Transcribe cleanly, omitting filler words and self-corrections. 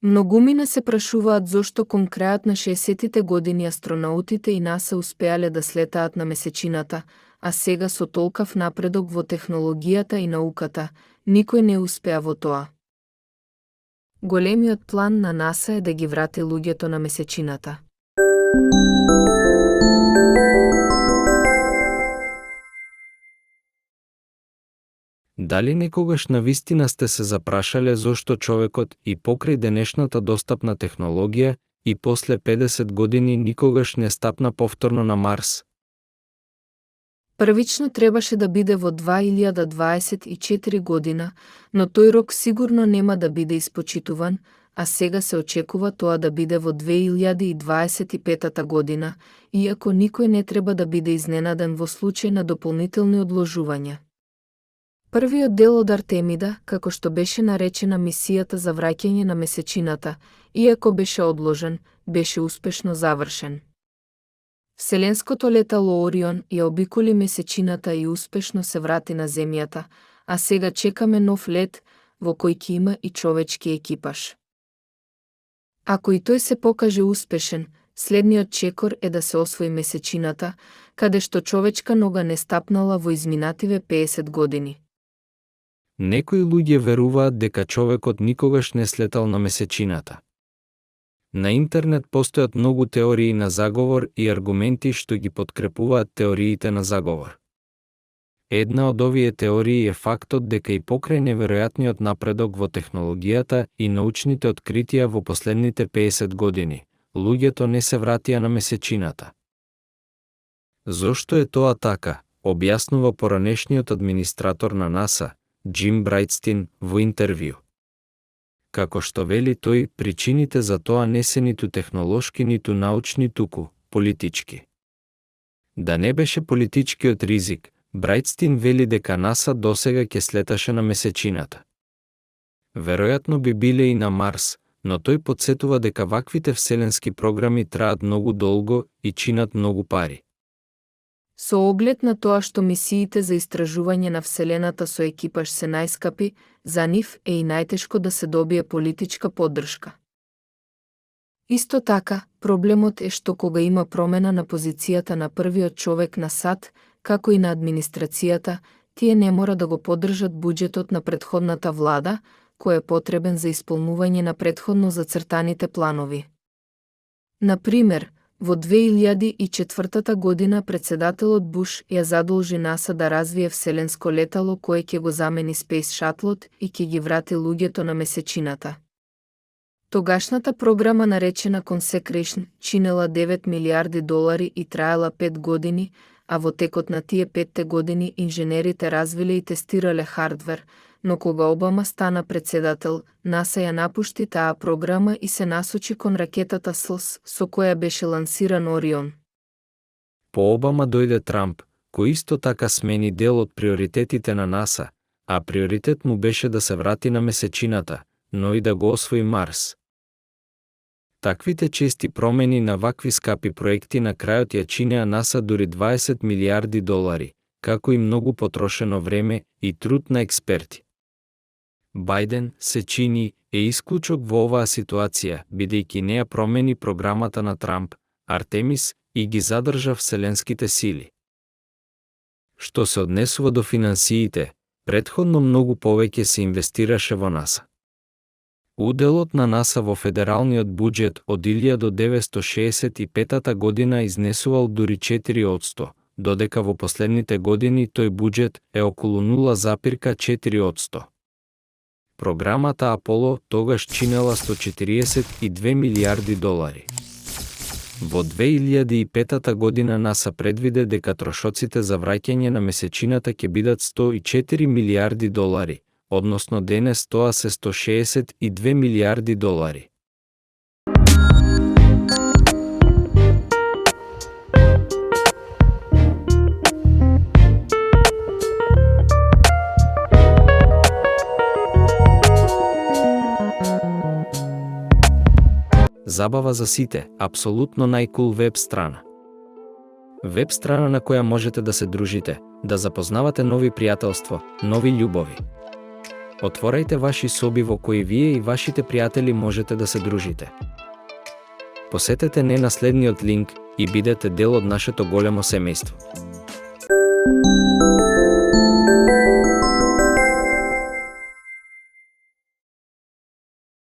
Многумина се прашуваат зошто кон крајот на 60-тите години астронаутите и НАСА успеале да слетаат на месечината, а сега со толкав напредок во технологијата и науката, никој не успеа во тоа. Големиот план на НАСА е да ги врати луѓето на месечината. Дали некогаш навистина сте се запрашале зошто човекот и покрај денешната достапна технологија и после 50 години никогаш не стапна повторно на Марс? Првично требаше да биде во 2024 година, но тој рок сигурно нема да биде испочитуван, а сега се очекува тоа да биде во 2025 година, иако никој не треба да биде изненаден во случај на дополнителни одложувања. Првиот дел од Артемида, како што беше наречена мисијата за враќање на месечината, иако беше одложен, беше успешно завршен. Вселенското летало Орион ја обиколи месечината и успешно се врати на Земјата, а сега чекаме нов лет, во кој ќе има и човечки екипаж. Ако и тој се покаже успешен, следниот чекор е да се освои месечината, каде што човечка нога не стапнала во изминативе 50 години. Некои луѓе веруваат дека човекот никогаш не слетал на месечината. На интернет постојат многу теории на заговор и аргументи што ги подкрепуваат теориите на заговор. Една од овие теории е фактот дека и покрај неверојатниот напредок во технологијата и научните откритија во последните 50 години, луѓето не се вратија на месечината. Зошто е тоа така, објаснува поранешниот администратор на НАСА, Џим Брајтстин, во интервју. Како што вели тој, причините за тоа не се ниту технолошки, ниту научни, туку политички. Да не беше политичкиот ризик, Брајтстин вели дека НАСА досега ќе слеташе на месечината. Веројатно би биле и на Марс, но тој потсетува дека ваквите вселенски програми траат многу долго и чинат многу пари. Со оглед на тоа што мисиите за истражување на Вселената со екипаж се најскапи, за нив е и најтешко да се добие политичка поддршка. Исто така, проблемот е што кога има промена на позицијата на првиот човек на САД, како и на администрацијата, тие не мора да го поддржат буџетот на претходната влада, кој е потребен за исполнување на претходно зацртаните планови. Например, во 2004 година председателот Буш ја задолжи НАСА да развие вселенско летало кое ќе го замени Space Shuttle и ќе ги врати луѓето на месечината. Тогашната програма наречена Consecration чинела 9 милиарди долари и траела 5 години, а во текот на тие 5 години инженерите развиле и тестирале хардвер, но кога Обама стана председател, НАСА ја напушти таа програма и се насочи кон ракетата СЛС, со која беше лансиран Орион. По Обама дојде Трамп, кој исто така смени дел од приоритетите на НАСА, а приоритет му беше да се врати на месечината, но и да го освои Марс. Таквите чести промени на вакви скапи проекти на крајот ја чинеа НАСА дури 20 милиарди долари, како и многу потрошено време и труд на експерти. Бајден, се чини, е исклучок во оваа ситуација, бидејќи не ја промени програмата на Трамп, Артемис, и ги задржа вселенските сили. Што се однесува до финансиите, претходно многу повеќе се инвестираше во НАСА. Уделот на НАСА во федералниот буџет од 1965 година изнесувал дури 4%, додека во последните години тој буџет е околу 0,4%. Програмата Аполо тогаш чинела 142 милиарди долари. Во 2005 година НАСА предвиде дека трошоците за враќање на месечината ќе бидат 104 милиарди долари, односно денес тоа се 162 милиарди долари. Забава за сите, апсолутно најкул веб страна. Веб страна на која можете да се дружите, да запознавате нови пријателство, нови љубови. Отворајте ваши соби во кои вие и вашите пријатели можете да се дружите. Посетете ненаследниот линк и бидете дел од нашето големо семејство.